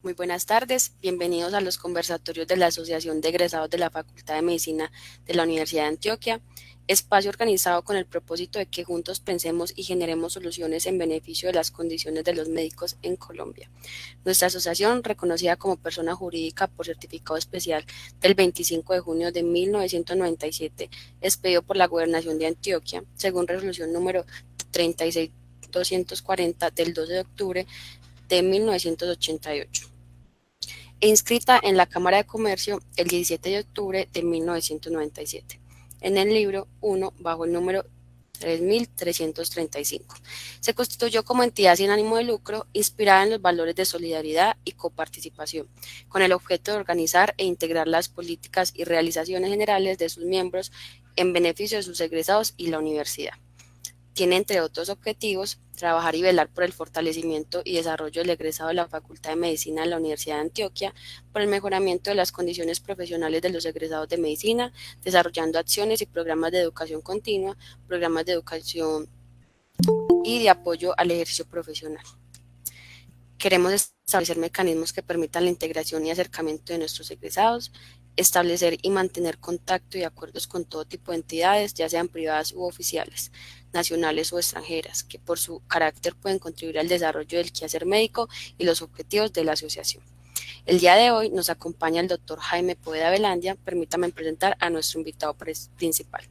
Muy buenas tardes, bienvenidos a los conversatorios de la Asociación de Egresados de la Facultad de Medicina de la Universidad de Antioquia, espacio organizado con el propósito de que juntos pensemos y generemos soluciones en beneficio de las condiciones de los médicos en Colombia. Nuestra asociación, reconocida como persona jurídica por certificado especial del 25 de junio de 1997, expedido por la Gobernación de Antioquia, según resolución número 36240 del 12 de octubre de 1988 e inscrita en la Cámara de Comercio el 17 de octubre de 1997, en el libro 1 bajo el número 3335. Se constituyó como entidad sin ánimo de lucro inspirada en los valores de solidaridad y coparticipación, con el objeto de organizar e integrar las políticas y realizaciones generales de sus miembros en beneficio de sus egresados y la universidad. Tiene, entre otros objetivos, trabajar y velar por el fortalecimiento y desarrollo del egresado de la Facultad de Medicina de la Universidad de Antioquia, por el mejoramiento de las condiciones profesionales de los egresados de medicina, desarrollando acciones y programas de educación continua, programas de educación y de apoyo al ejercicio profesional. Queremos establecer mecanismos que permitan la integración y acercamiento de nuestros egresados, establecer y mantener contacto y acuerdos con todo tipo de entidades, ya sean privadas u oficiales, nacionales o extranjeras, que por su carácter pueden contribuir al desarrollo del quehacer médico y los objetivos de la asociación. El día de hoy nos acompaña el doctor Jaime Poveda Velandia. Permítame presentar a nuestro invitado principal.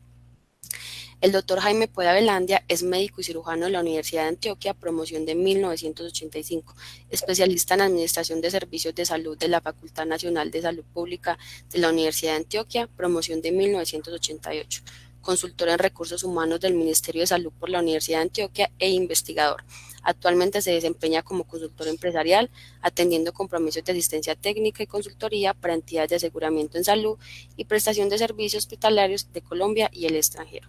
El doctor Jaime Poveda Velandia es médico y cirujano de la Universidad de Antioquia, promoción de 1985, especialista en Administración de Servicios de Salud de la Facultad Nacional de Salud Pública de la Universidad de Antioquia, promoción de 1988, consultor en recursos humanos del Ministerio de Salud por la Universidad de Antioquia e investigador. Actualmente se desempeña como consultor empresarial, atendiendo compromisos de asistencia técnica y consultoría para entidades de aseguramiento en salud y prestación de servicios hospitalarios de Colombia y el extranjero.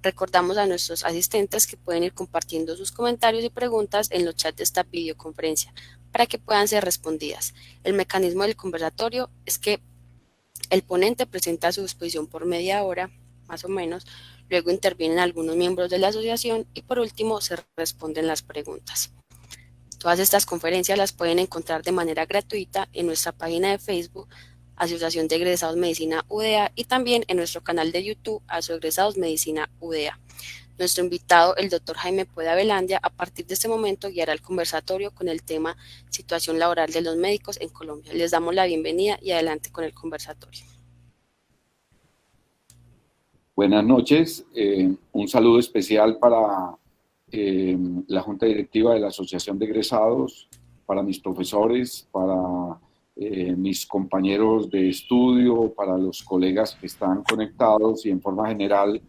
Recordamos a nuestros asistentes que pueden ir compartiendo sus comentarios y preguntas en los chats de esta videoconferencia para que puedan ser respondidas. El mecanismo del conversatorio es que el ponente presenta su exposición por media hora, más o menos, luego intervienen algunos miembros de la asociación y por último se responden las preguntas. Todas estas conferencias las pueden encontrar de manera gratuita en nuestra página de Facebook, Asociación de Egresados Medicina UDA, y también en nuestro canal de YouTube, Egresados Medicina UDA. Nuestro invitado, el doctor Jaime Poveda Velandia, a partir de este momento guiará el conversatorio con el tema Situación laboral de los médicos en Colombia. Les damos la bienvenida y adelante con el conversatorio. Buenas noches, un saludo especial para la Junta Directiva de la Asociación de Egresados, para mis profesores, para mis compañeros de estudio, para los colegas que están conectados y en forma general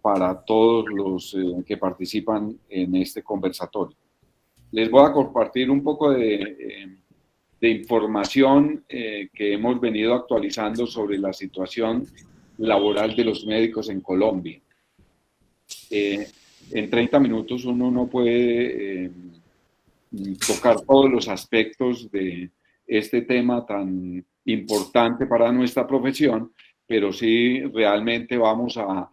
para todos los que participan en este conversatorio. Les voy a compartir un poco de información que hemos venido actualizando sobre la situación laboral de los médicos en Colombia. En 30 minutos uno no puede tocar todos los aspectos de este tema tan importante para nuestra profesión, pero sí realmente vamos a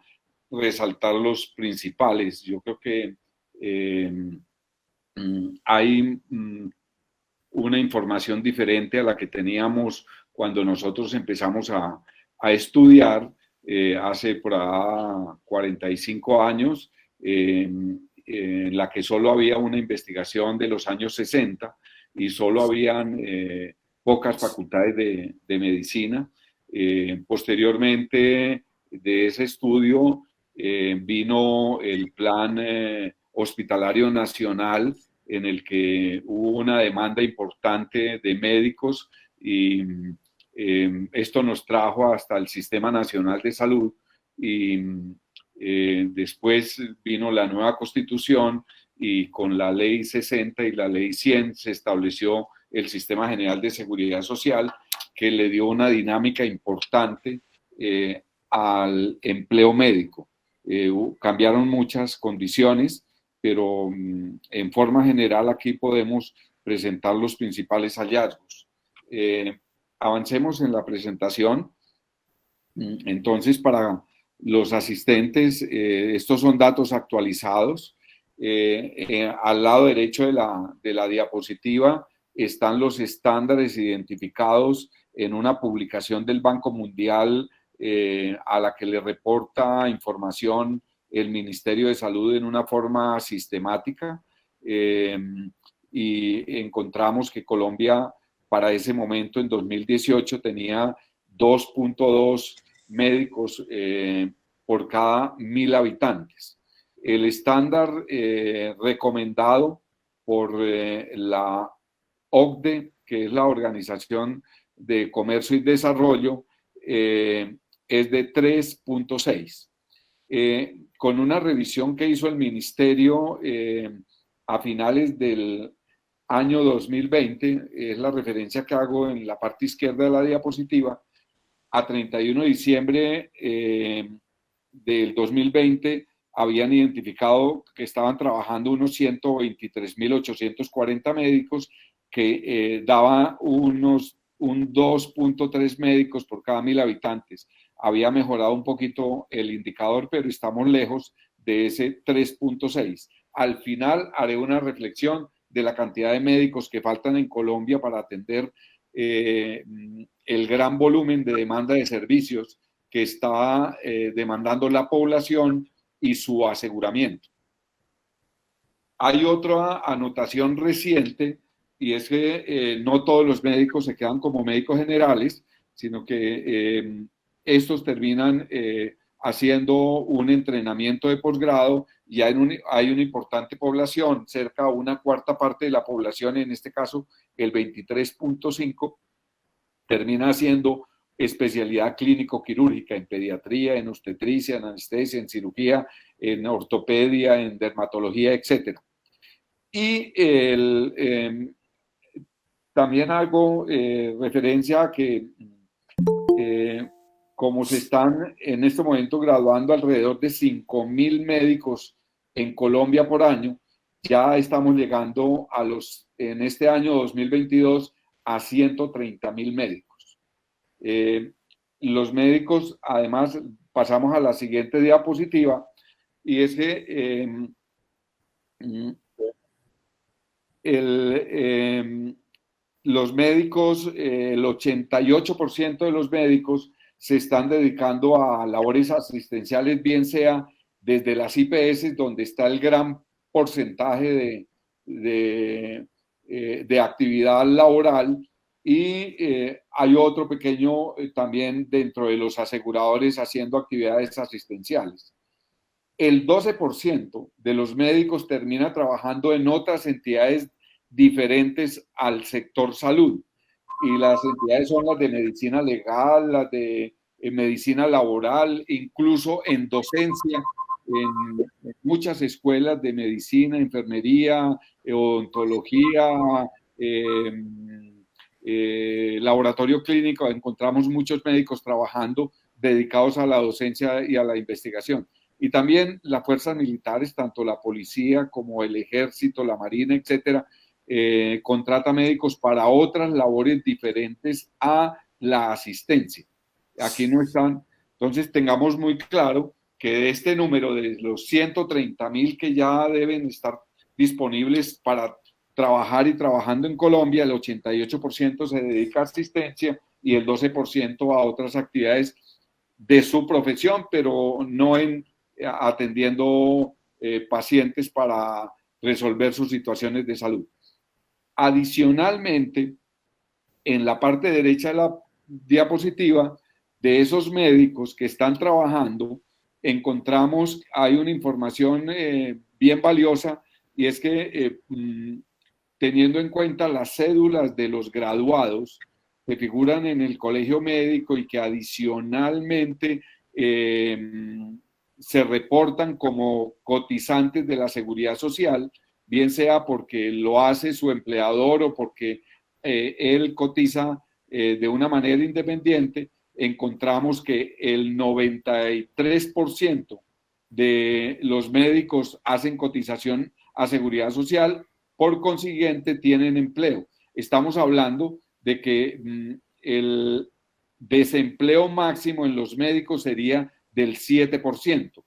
resaltar los principales. Yo creo que hay una información diferente a la que teníamos cuando nosotros empezamos a estudiar hace por ahí 45 años, en la que solo había una investigación de los años 60 y solo habían pocas facultades de medicina. Posteriormente de ese estudio vino el Plan Hospitalario Nacional, en el que hubo una demanda importante de médicos y esto nos trajo hasta el Sistema Nacional de Salud y después vino la nueva Constitución y con la Ley 60 y la Ley 100 se estableció el Sistema General de Seguridad Social, que le dio una dinámica importante al empleo médico. Cambiaron muchas condiciones, pero en forma general aquí podemos presentar los principales hallazgos. Avancemos en la presentación. Entonces, para los asistentes, estos son datos actualizados. Al lado derecho de la diapositiva están los estándares identificados en una publicación del Banco Mundial a la que le reporta información el Ministerio de Salud en una forma sistemática, y encontramos que Colombia para ese momento, en 2018, tenía 2.2 médicos por cada 1.000 habitantes. El estándar recomendado por la OCDE, que es la Organización de Comercio y Desarrollo, es de 3.6. Con una revisión que hizo el Ministerio a finales del año 2020, es la referencia que hago en la parte izquierda de la diapositiva, a 31 de diciembre del 2020 habían identificado que estaban trabajando unos 123.840 médicos, que daba un 2.3 médicos por cada 1.000 habitantes. Había mejorado un poquito el indicador, pero estamos lejos de ese 3.6. Al final haré una reflexión de la cantidad de médicos que faltan en Colombia para atender el gran volumen de demanda de servicios que está demandando la población y su aseguramiento. Hay otra anotación reciente, y es que no todos los médicos se quedan como médicos generales, sino que estos terminan haciendo un entrenamiento de posgrado, y hay una importante población, cerca de una cuarta parte de la población, en este caso el 23.5%, termina haciendo especialidad clínico-quirúrgica en pediatría, en obstetricia, en anestesia, en cirugía, en ortopedia, en dermatología, etc. Y también hago referencia a que como se están en este momento graduando alrededor de 5.000 médicos en Colombia por año, ya estamos llegando en este año 2022 a 130.000 médicos. Los médicos, además, pasamos a la siguiente diapositiva, y es que los médicos, el 88% de los médicos se están dedicando a labores asistenciales, bien sea desde las IPS, donde está el gran porcentaje de actividad laboral, y hay otro pequeño también dentro de los aseguradores haciendo actividades asistenciales. El 12% de los médicos termina trabajando en otras entidades diferentes al sector salud, y las entidades son las de medicina legal, las de medicina laboral, incluso en docencia, en muchas escuelas de medicina, enfermería, odontología, laboratorio clínico. Encontramos muchos médicos trabajando dedicados a la docencia y a la investigación. Y también las fuerzas militares, tanto la policía como el ejército, la marina, etcétera, contrata médicos para otras labores diferentes a la asistencia. Aquí no están. Entonces, tengamos muy claro que de este número de los 130.000 que ya deben estar disponibles para trabajar y trabajando en Colombia, el 88% se dedica a asistencia y el 12% a otras actividades de su profesión, pero no atendiendo pacientes para resolver sus situaciones de salud. Adicionalmente, en la parte derecha de la diapositiva, de esos médicos que están trabajando, hay una información bien valiosa, y es que teniendo en cuenta las cédulas de los graduados que figuran en el colegio médico y que adicionalmente se reportan como cotizantes de la seguridad social, bien sea porque lo hace su empleador o porque él cotiza de una manera independiente, encontramos que el 93% de los médicos hacen cotización a seguridad social, por consiguiente tienen empleo. Estamos hablando de que el desempleo máximo en los médicos sería del 7%.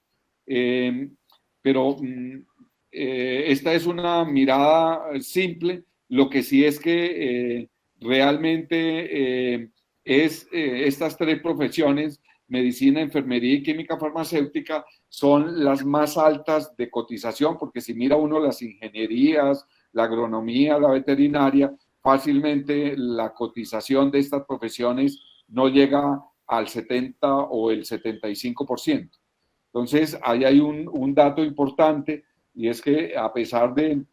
Pero esta es una mirada simple, Lo que sí es que realmente estas tres profesiones, medicina, enfermería y química farmacéutica, son las más altas de cotización, porque si mira uno las ingenierías, la agronomía, la veterinaria, fácilmente la cotización de estas profesiones no llega al 70 o el 75%. Entonces, ahí hay un dato importante, y es que a pesar de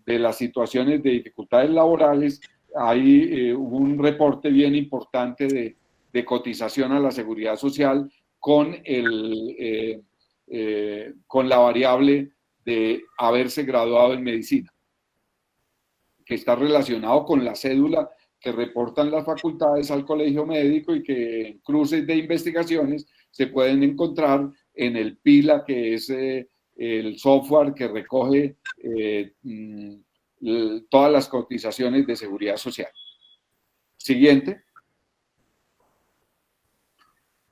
las situaciones de dificultades laborales, hay un reporte bien importante de cotización a la seguridad social con, con la variable de haberse graduado en medicina, que está relacionado con la cédula que reportan las facultades al colegio médico y que en cruces de investigaciones se pueden encontrar en el PILA, que es el software que recoge todas las cotizaciones de seguridad social. Siguiente.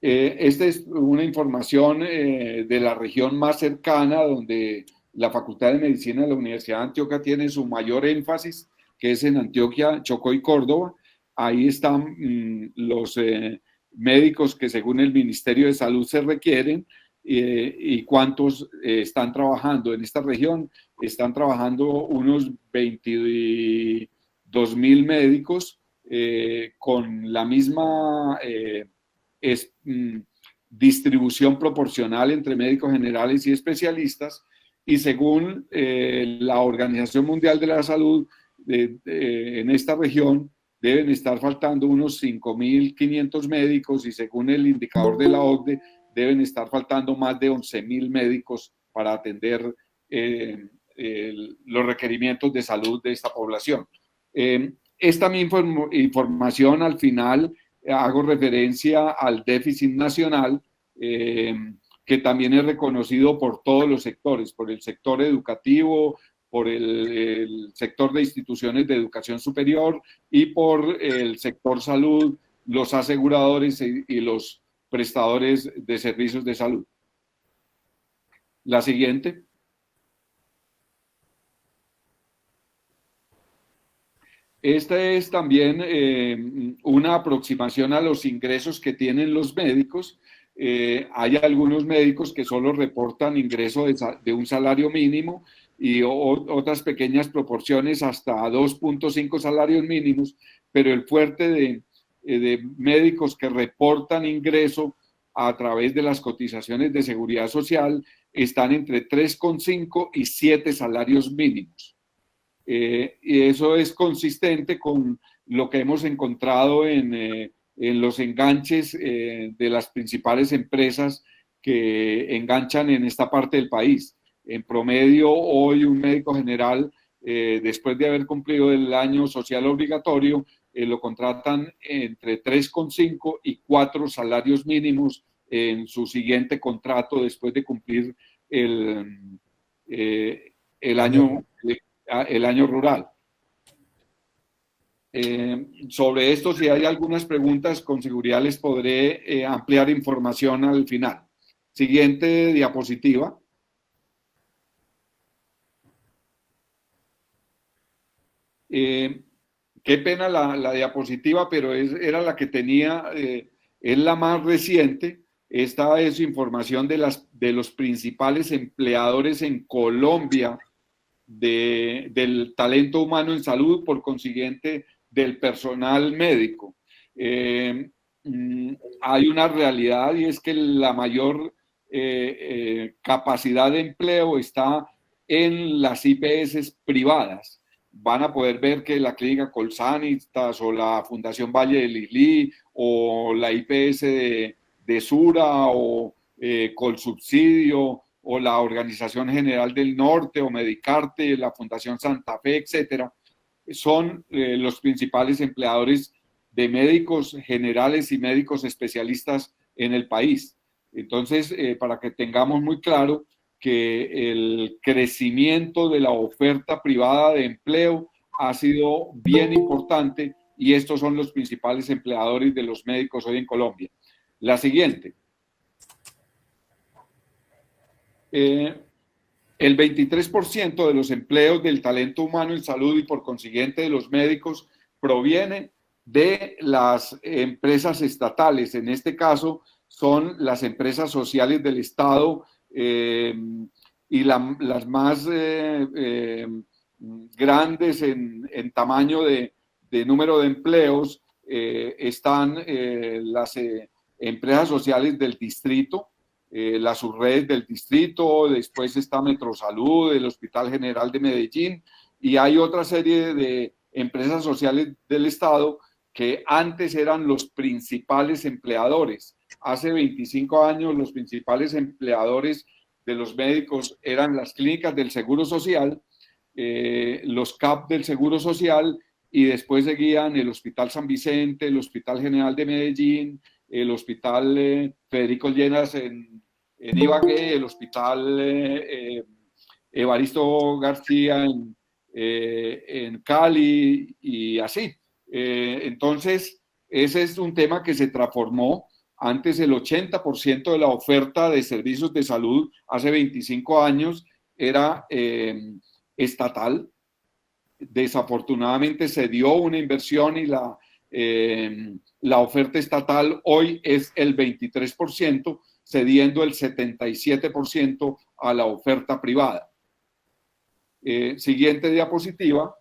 Esta es una información de la región más cercana, donde la Facultad de Medicina de la Universidad de Antioquia tiene su mayor énfasis, que es en Antioquia, Chocó y Córdoba. Ahí están los médicos que según el Ministerio de Salud se requieren, y cuántos están trabajando en esta región. Están trabajando unos 22.000 médicos con la misma distribución proporcional entre médicos generales y especialistas, y según la Organización Mundial de la Salud, en esta región deben estar faltando unos 5.500 médicos, y según el indicador de la OCDE deben estar faltando más de 11.000 médicos para atender los requerimientos de salud de esta población. Esta misma información al final hago referencia al déficit nacional, que también es reconocido por todos los sectores, por el sector educativo, por el sector de instituciones de educación superior y por el sector salud, los aseguradores y los prestadores de servicios de salud. La siguiente. Esta es también una aproximación a los ingresos que tienen los médicos. Hay algunos médicos que solo reportan ingreso de un salario mínimo, y otras pequeñas proporciones hasta 2.5 salarios mínimos, pero el fuerte de médicos que reportan ingreso a través de las cotizaciones de seguridad social están entre 3,5 y 7 salarios mínimos. Y eso es consistente con lo que hemos encontrado en los enganches de las principales empresas que enganchan en esta parte del país. En promedio, hoy un médico general, después de haber cumplido el año social obligatorio, lo contratan entre 3,5 y 4 salarios mínimos en su siguiente contrato después de cumplir el año rural. Sobre esto, si hay algunas preguntas, con seguridad les podré ampliar información al final. Siguiente diapositiva. Qué pena la diapositiva, pero era la que tenía, es la más reciente. Esta es información de los principales empleadores en Colombia del talento humano en salud, por consiguiente del personal médico. Hay una realidad, y es que la mayor capacidad de empleo está en las IPS privadas. Van a poder ver que la Clínica Colsanitas o la Fundación Valle del Lilí o la IPS de Sura o Colsubsidio o la Organización General del Norte o Medicarte, la Fundación Santa Fe, etcétera, son los principales empleadores de médicos generales y médicos especialistas en el país. Entonces, para que tengamos muy claro que el crecimiento de la oferta privada de empleo ha sido bien importante, y estos son los principales empleadores de los médicos hoy en Colombia. La siguiente. El 23% de los empleos del talento humano en salud y por consiguiente de los médicos proviene de las empresas estatales. En este caso son las empresas sociales del Estado y las más grandes en tamaño de número de empleos están las empresas sociales del distrito, las subredes del distrito, después está Metrosalud, el Hospital General de Medellín, y hay otra serie de empresas sociales del Estado que antes eran los principales empleadores. Hace 25 años los principales empleadores de los médicos eran las clínicas del Seguro Social, los CAP del Seguro Social, y después seguían el Hospital San Vicente, el Hospital General de Medellín, el Hospital Federico Llenas en Ibagué, el Hospital Evaristo García en Cali y así. Entonces, ese es un tema que se transformó. Antes el 80% de la oferta de servicios de salud hace 25 años era estatal. Desafortunadamente se dio una inversión y la oferta estatal hoy es el 23%, cediendo el 77% a la oferta privada. Siguiente diapositiva.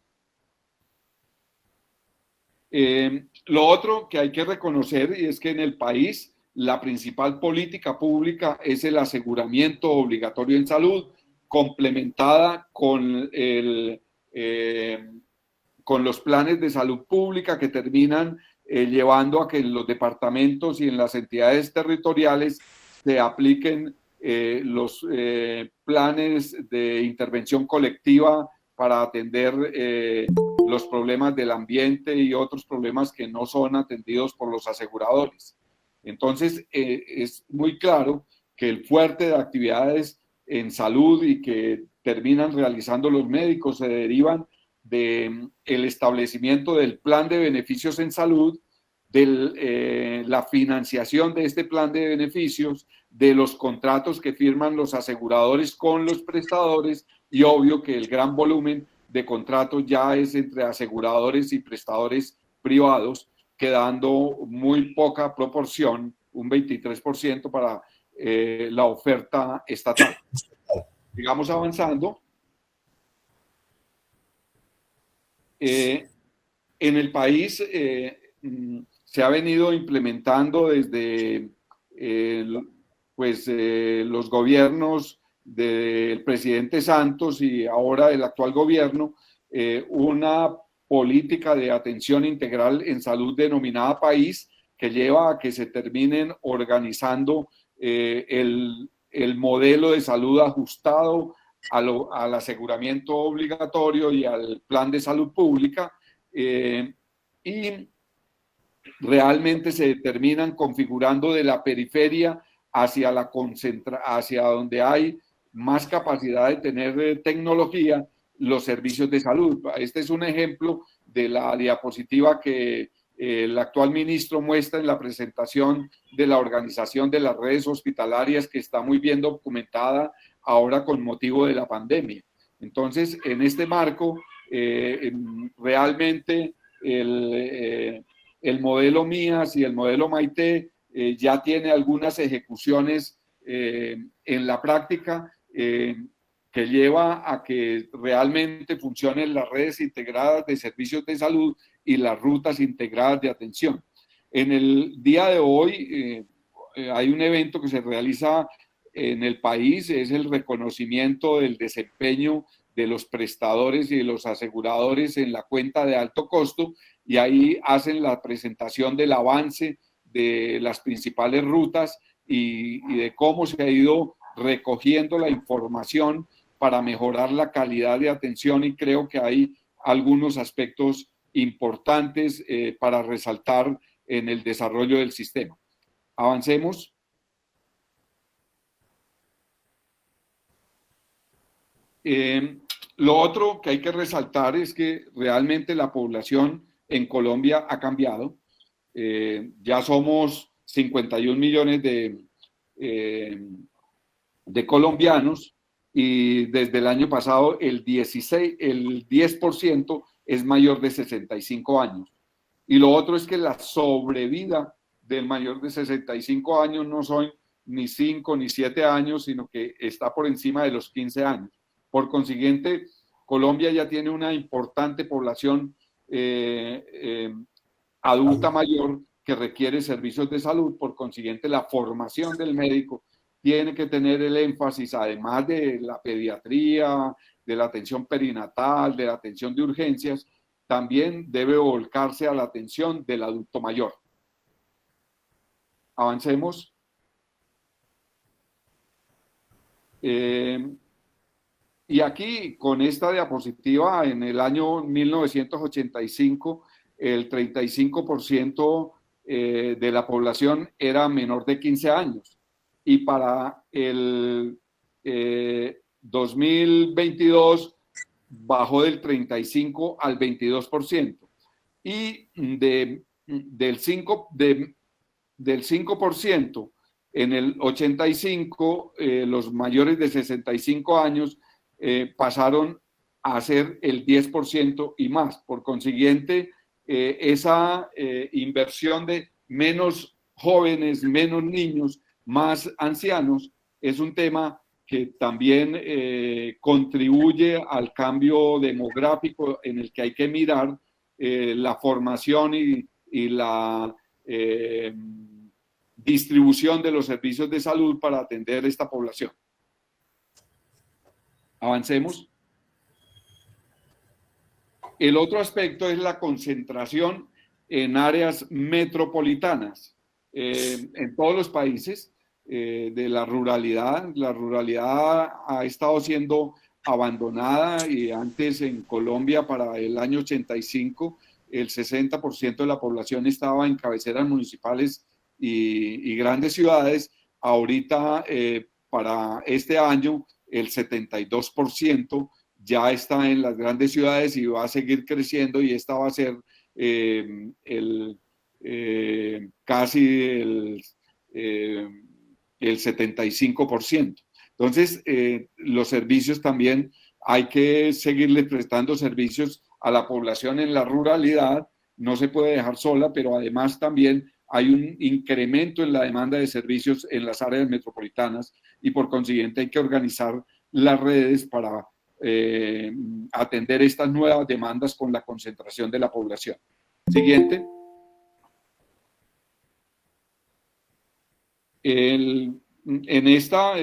Lo otro que hay que reconocer es que en el país la principal política pública es el aseguramiento obligatorio en salud, complementada con con los planes de salud pública que terminan llevando a que en los departamentos y en las entidades territoriales se apliquen los planes de intervención colectiva para atender los problemas del ambiente y otros problemas que no son atendidos por los aseguradores. Entonces, es muy claro que el fuerte de actividades en salud y que terminan realizando los médicos se derivan del establecimiento del plan de beneficios en salud, de la financiación de este plan de beneficios, de los contratos que firman los aseguradores con los prestadores y obvio que el gran volumen de contratos ya es entre aseguradores y prestadores privados, quedando muy poca proporción, un 23% para la oferta estatal. Sigamos avanzando. En el país se ha venido implementando desde los gobiernos del presidente Santos y ahora el actual gobierno, una política de atención integral en salud denominada País, que lleva a que se terminen organizando el modelo de salud ajustado al aseguramiento obligatorio y al plan de salud pública, y realmente se terminan configurando de la periferia hacia hacia donde hay más capacidad de tener tecnología, los servicios de salud. Este es un ejemplo de la diapositiva que el actual ministro muestra en la presentación de la organización de las redes hospitalarias, que está muy bien documentada ahora con motivo de la pandemia. Entonces, en este marco, realmente el modelo MIAS y el modelo Maite ya tiene algunas ejecuciones en la práctica que lleva a que realmente funcionen las redes integradas de servicios de salud y las rutas integradas de atención. En el día de hoy hay un evento que se realiza en el país, es el reconocimiento del desempeño de los prestadores y de los aseguradores en la cuenta de alto costo, y ahí hacen la presentación del avance de las principales rutas y de cómo se ha ido recogiendo la información para mejorar la calidad de atención, y creo que hay algunos aspectos importantes para resaltar en el desarrollo del sistema. Avancemos. Lo otro que hay que resaltar es que realmente la población en Colombia ha cambiado. Ya somos 51 millones de colombianos, y desde el año pasado el 10% es mayor de 65 años. Y lo otro es que la sobrevida del mayor de 65 años no son ni 5 ni 7 años, sino que está por encima de los 15 años. Por consiguiente, Colombia ya tiene una importante población adulta mayor que requiere servicios de salud. Por consiguiente, la formación del médico tiene que tener el énfasis, además de la pediatría, de la atención perinatal, de la atención de urgencias, también debe volcarse a la atención del adulto mayor. Avancemos. Y aquí, con esta diapositiva, en el año 1985, el 35% de la población era menor de 15 años. Y para el 2022 bajó del 35 al 22%. Y del 5% en el 85, los mayores de 65 años pasaron a ser el 10% y más. Por consiguiente, esa inversión de menos jóvenes, menos niños, más ancianos, es un tema que también contribuye al cambio demográfico en el que hay que mirar la formación y la distribución de los servicios de salud para atender esta población. Avancemos. El otro aspecto es la concentración en áreas metropolitanas. En todos los países de la ruralidad ha estado siendo abandonada, y antes en Colombia para el año 85 el 60% de la población estaba en cabeceras municipales y grandes ciudades. Ahorita para este año el 72% ya está en las grandes ciudades y va a seguir creciendo, y esta va a ser casi el 75%. Entonces, los servicios también hay que seguirle prestando servicios a la población en la ruralidad, no se puede dejar sola, pero además también hay un incremento en la demanda de servicios en las áreas metropolitanas, y por consiguiente hay que organizar las redes para atender estas nuevas demandas con la concentración de la población. Siguiente. En esta,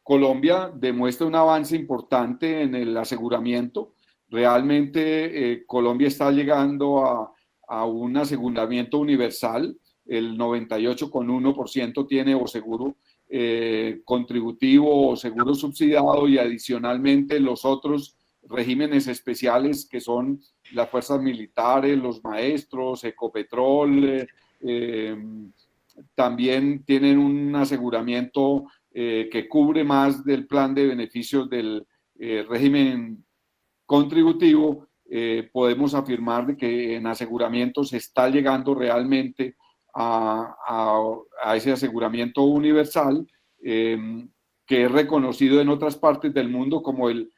Colombia demuestra un avance importante en el aseguramiento. Realmente Colombia está llegando a un aseguramiento universal. El 98,1% tiene o seguro contributivo o seguro subsidiado, y adicionalmente los otros regímenes especiales que son las fuerzas militares, los maestros, Ecopetrol, también tienen un aseguramiento que cubre más del plan de beneficios del régimen contributivo. Podemos afirmar que en aseguramiento se está llegando realmente a ese aseguramiento universal, que es reconocido en otras partes del mundo como el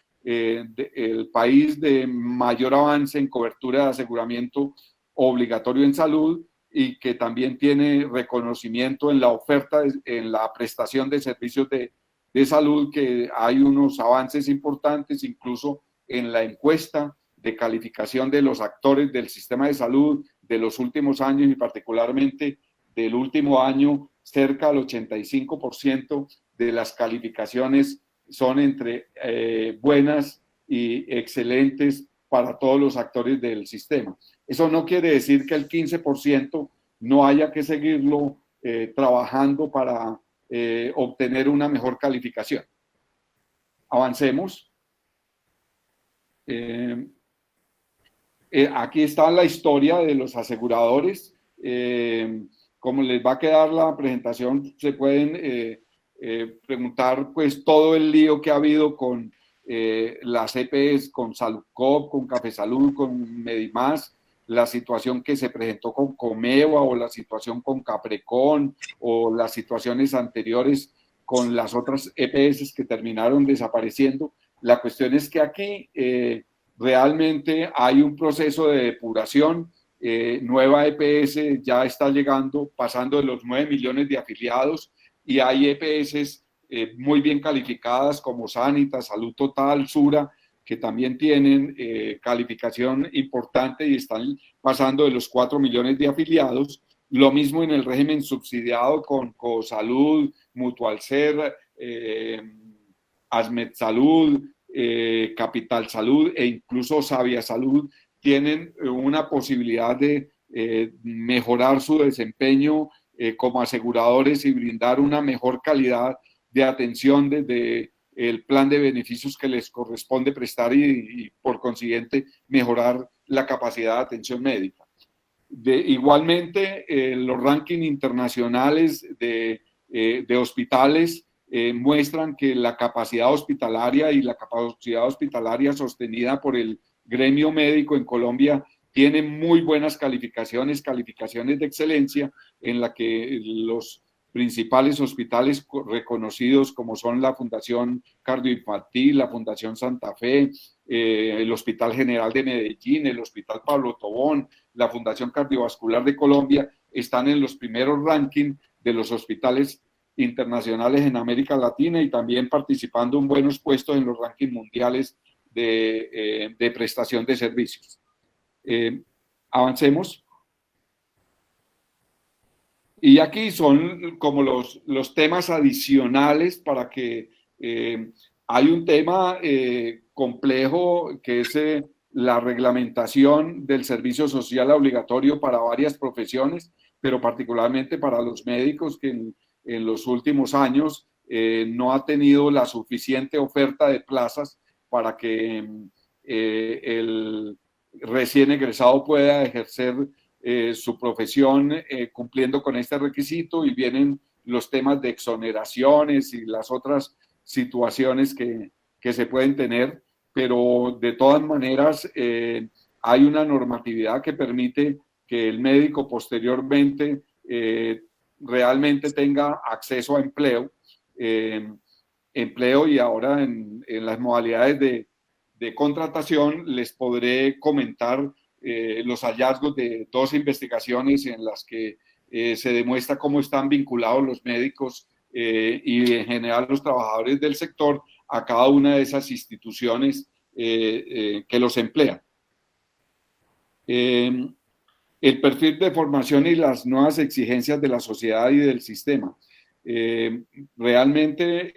país de mayor avance en cobertura de aseguramiento obligatorio en salud, y que también tiene reconocimiento en la oferta, en la prestación de servicios de salud, que hay unos avances importantes, incluso en la encuesta de calificación de los actores del sistema de salud de los últimos años, y particularmente del último año, cerca del 85% de las calificaciones son entre buenas y excelentes para todos los actores del sistema. Eso no quiere decir que el 15% no haya que seguirlo trabajando para obtener una mejor calificación. Avancemos. Aquí está la historia de los aseguradores. Como les va a quedar la presentación, se pueden preguntar pues todo el lío que ha habido con las EPS, con Saludcop, con Café Salud, con Medimás, la situación que se presentó con Comeva, o la situación con Caprecon, o las situaciones anteriores con las otras EPS que terminaron desapareciendo. La cuestión es que aquí realmente hay un proceso de depuración. Nueva EPS ya está llegando, pasando de los 9 millones de afiliados, y hay EPS muy bien calificadas como Sanitas, Salud Total, Sura, que también tienen calificación importante y están pasando de los 4 millones de afiliados. Lo mismo en el régimen subsidiado con Cosalud, Mutualser, Asmed Salud, Capital Salud e incluso Sabia Salud tienen una posibilidad de mejorar su desempeño como aseguradores y brindar una mejor calidad de atención desde el plan de beneficios que les corresponde prestar y por consiguiente mejorar la capacidad de atención médica. Igualmente, los rankings internacionales de hospitales muestran que la capacidad hospitalaria y la capacidad hospitalaria sostenida por el gremio médico en Colombia tiene muy buenas calificaciones de excelencia, en la que los principales hospitales reconocidos como son la Fundación Cardioinfantil, la Fundación Santa Fe, el Hospital General de Medellín, el Hospital Pablo Tobón, la Fundación Cardiovascular de Colombia, están en los primeros rankings de los hospitales internacionales en América Latina y también participando en buenos puestos en los rankings mundiales de prestación de servicios. Avancemos. Y aquí son como los temas adicionales para que hay un tema complejo que es la reglamentación del servicio social obligatorio para varias profesiones, pero particularmente para los médicos, que en los últimos años no ha tenido la suficiente oferta de plazas para que el recién egresado pueda ejercer su profesión cumpliendo con este requisito, y vienen los temas de exoneraciones y las otras situaciones que se pueden tener, pero de todas maneras hay una normatividad que permite que el médico posteriormente realmente tenga acceso a empleo, y ahora en las modalidades de contratación les podré comentar los hallazgos de 2 investigaciones en las que se demuestra cómo están vinculados los médicos y en general los trabajadores del sector a cada una de esas instituciones que los emplean. El perfil de formación y las nuevas exigencias de la sociedad y del sistema. Realmente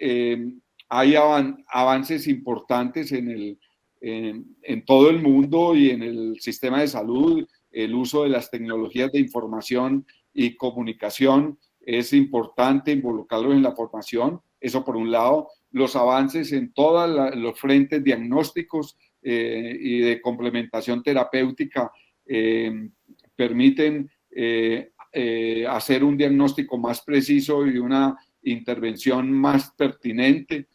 hay avances importantes en todo el mundo y en el sistema de salud. El uso de las tecnologías de información y comunicación es importante involucrarlos en la formación. Eso por un lado. Los avances en todos los frentes diagnósticos y de complementación terapéutica permiten hacer un diagnóstico más preciso y una intervención más pertinente.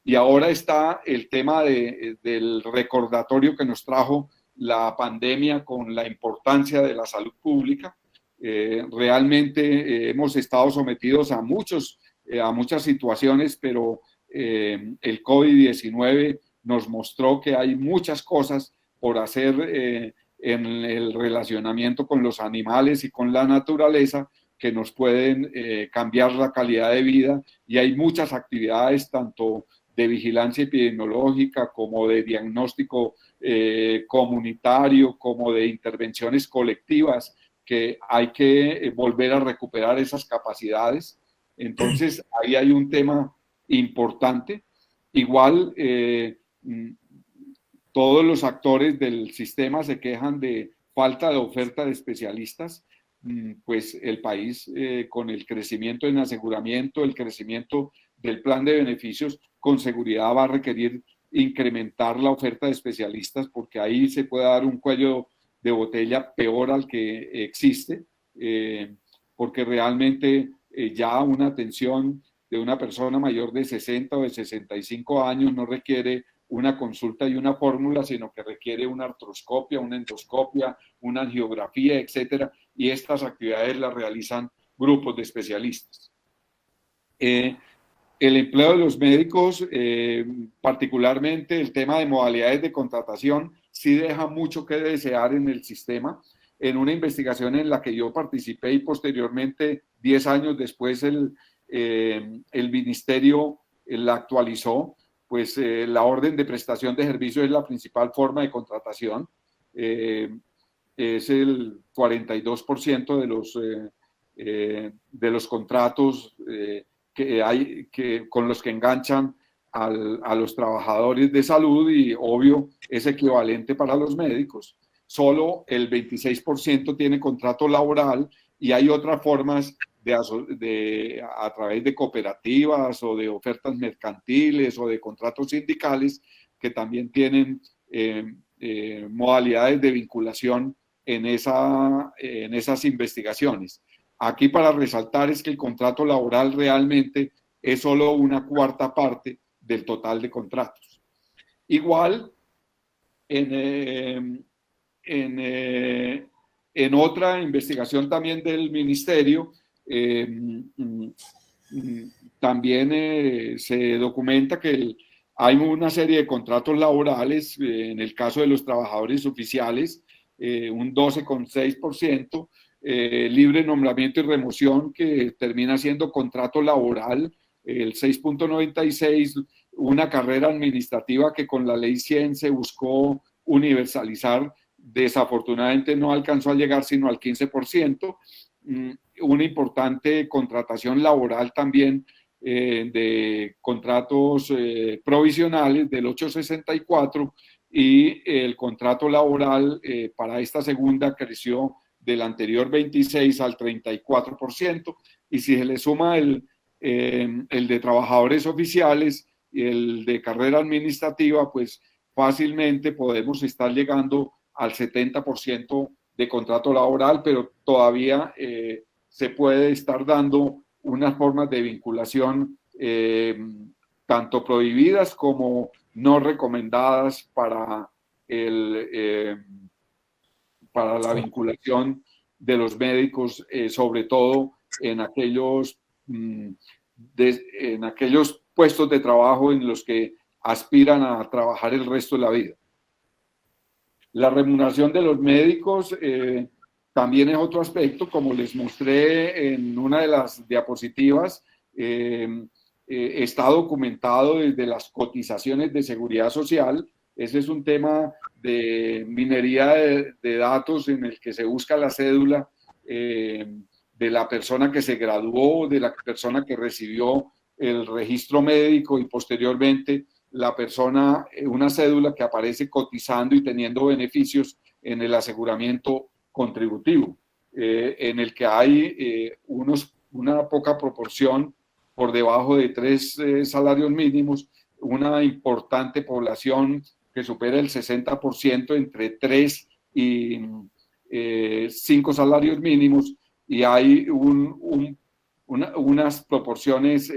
Y ahora está el tema del recordatorio que nos trajo la pandemia con la importancia de la salud pública. Realmente hemos estado sometidos a muchas situaciones, pero el COVID-19 nos mostró que hay muchas cosas por hacer en el relacionamiento con los animales y con la naturaleza que nos pueden cambiar la calidad de vida, y hay muchas actividades tanto de vigilancia epidemiológica como de diagnóstico comunitario, como de intervenciones colectivas, que hay que volver a recuperar esas capacidades. Entonces, ahí hay un tema importante. Igual, todos los actores del sistema se quejan de falta de oferta de especialistas. Pues el país, con el crecimiento en aseguramiento, el crecimiento del plan de beneficios, con seguridad va a requerir incrementar la oferta de especialistas, porque ahí se puede dar un cuello de botella peor al que existe, porque realmente ya una atención de una persona mayor de 60 o de 65 años no requiere una consulta y una fórmula, sino que requiere una artroscopia, una endoscopia, una angiografía, etcétera, y estas actividades las realizan grupos de especialistas. Eh, el empleo de los médicos, particularmente el tema de modalidades de contratación, sí deja mucho que desear en el sistema. En una investigación en la que yo participé y posteriormente, 10 años después, el ministerio la actualizó, pues la orden de prestación de servicios es la principal forma de contratación. Es el 42% de los contratos con los que enganchan a los trabajadores de salud, y obvio es equivalente para los médicos. Solo el 26% tiene contrato laboral, y hay otras formas a través de cooperativas o de ofertas mercantiles o de contratos sindicales que también tienen modalidades de vinculación en esas investigaciones. Aquí para resaltar es que el contrato laboral realmente es solo una cuarta parte del total de contratos. Igual, en otra investigación también del ministerio, también se documenta que hay una serie de contratos laborales, en el caso de los trabajadores oficiales, un 12,6%, libre nombramiento y remoción, que termina siendo contrato laboral, el 6,96%, una carrera administrativa que con la ley 100 se buscó universalizar, desafortunadamente no alcanzó a llegar sino al 15%, una importante contratación laboral también, de contratos provisionales del 864, y el contrato laboral para esta segunda creció del anterior 26 al 34%, y si se le suma el de trabajadores oficiales y el de carrera administrativa, pues fácilmente podemos estar llegando al 70% de contrato laboral, pero todavía se puede estar dando unas formas de vinculación tanto prohibidas como no recomendadas para la vinculación de los médicos, sobre todo en en aquellos puestos de trabajo en los que aspiran a trabajar el resto de la vida. La remuneración de los médicos también es otro aspecto, como les mostré en una de las diapositivas. Está documentado desde las cotizaciones de seguridad social. Ese es un tema de minería de datos en el que se busca la cédula de la persona que se graduó, de la persona que recibió el registro médico, y posteriormente la persona, una cédula que aparece cotizando y teniendo beneficios en el aseguramiento contributivo, en el que hay una poca proporción por debajo de 3 salarios mínimos, una importante población que supera el 60% entre 3 y 5 salarios mínimos, y hay unas proporciones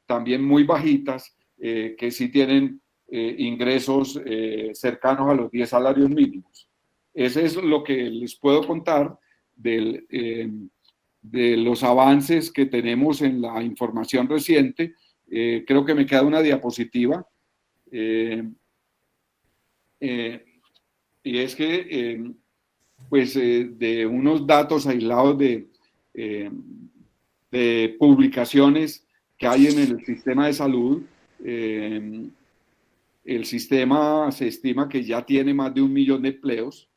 también muy bajitas que sí tienen ingresos cercanos a los 10 salarios mínimos. Ese es lo que les puedo contar de los avances que tenemos en la información reciente. Creo que me queda una diapositiva. Y es que, pues, de unos datos aislados de publicaciones que hay en el sistema de salud, el sistema se estima que ya tiene más de 1 millón de empleos,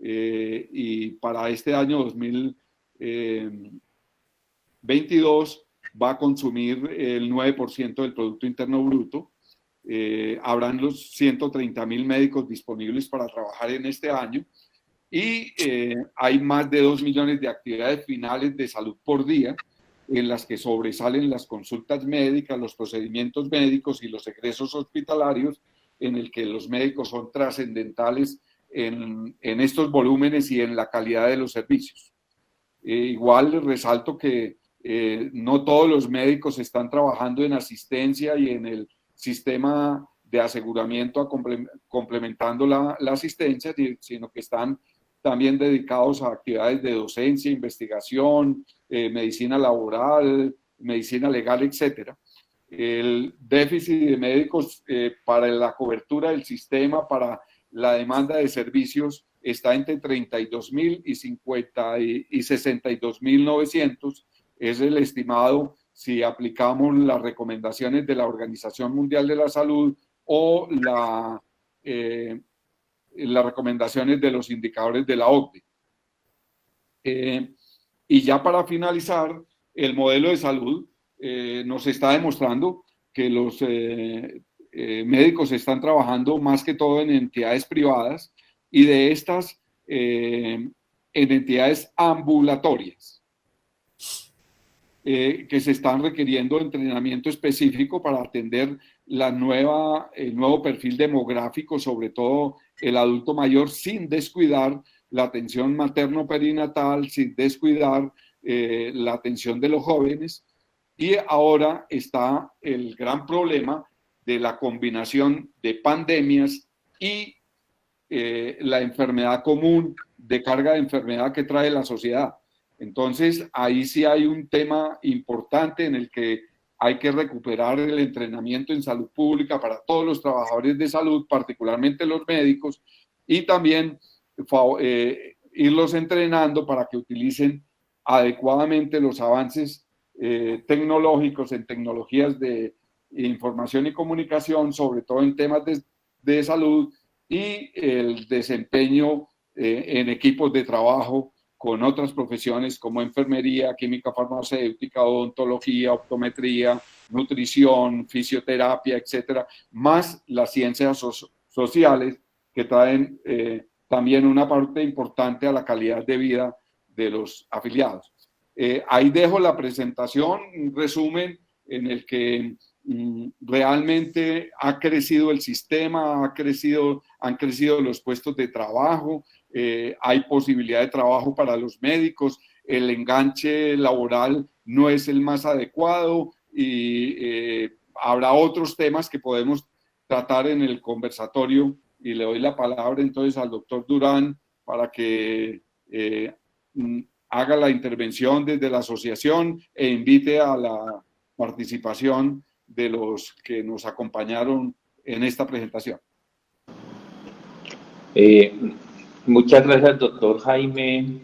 y para este año 2022 va a consumir el 9% del Producto Interno Bruto. Habrán los 130,000 médicos disponibles para trabajar en este año, y hay más de 2 millones de actividades finales de salud por día, en las que sobresalen las consultas médicas, los procedimientos médicos y los egresos hospitalarios, en el que los médicos son trascendentales en estos volúmenes y en la calidad de los servicios. Igual resalto que no todos los médicos están trabajando en asistencia y en el sistema de aseguramiento complementando la asistencia, sino que están también dedicados a actividades de docencia, investigación, medicina laboral, medicina legal, etcétera. El déficit de médicos para la cobertura del sistema, para la demanda de servicios, está entre 32.000 y 62.900. Es el estimado si aplicamos las recomendaciones de la Organización Mundial de la Salud o las recomendaciones de los indicadores de la OCDE. Y ya para finalizar, el modelo de salud nos está demostrando que los médicos están trabajando más que todo en entidades privadas y de estas en entidades ambulatorias que se están requiriendo entrenamiento específico para atender el nuevo perfil demográfico, sobre todo el adulto mayor, sin descuidar la atención materno-perinatal, sin descuidar la atención de los jóvenes. Y ahora está el gran problema de la combinación de pandemias y la enfermedad común, de carga de enfermedad que trae la sociedad. Entonces, ahí sí hay un tema importante en el que hay que recuperar el entrenamiento en salud pública para todos los trabajadores de salud, particularmente los médicos, y también irlos entrenando para que utilicen adecuadamente los avances tecnológicos en tecnologías de información y comunicación, sobre todo en temas de salud, y el desempeño en equipos de trabajo con otras profesiones como enfermería, química farmacéutica, odontología, optometría, nutrición, fisioterapia, etcétera, más las ciencias sociales que traen también una parte importante a la calidad de vida de los afiliados. Ahí dejo la presentación, un resumen en el que realmente ha crecido el sistema, han crecido los puestos de trabajo, hay posibilidad de trabajo para los médicos, el enganche laboral no es el más adecuado y habrá otros temas que podemos tratar en el conversatorio, y le doy la palabra entonces al doctor Durán para que haga la intervención desde la asociación e invite a la participación de los que nos acompañaron en esta presentación. Muchas gracias, doctor Jaime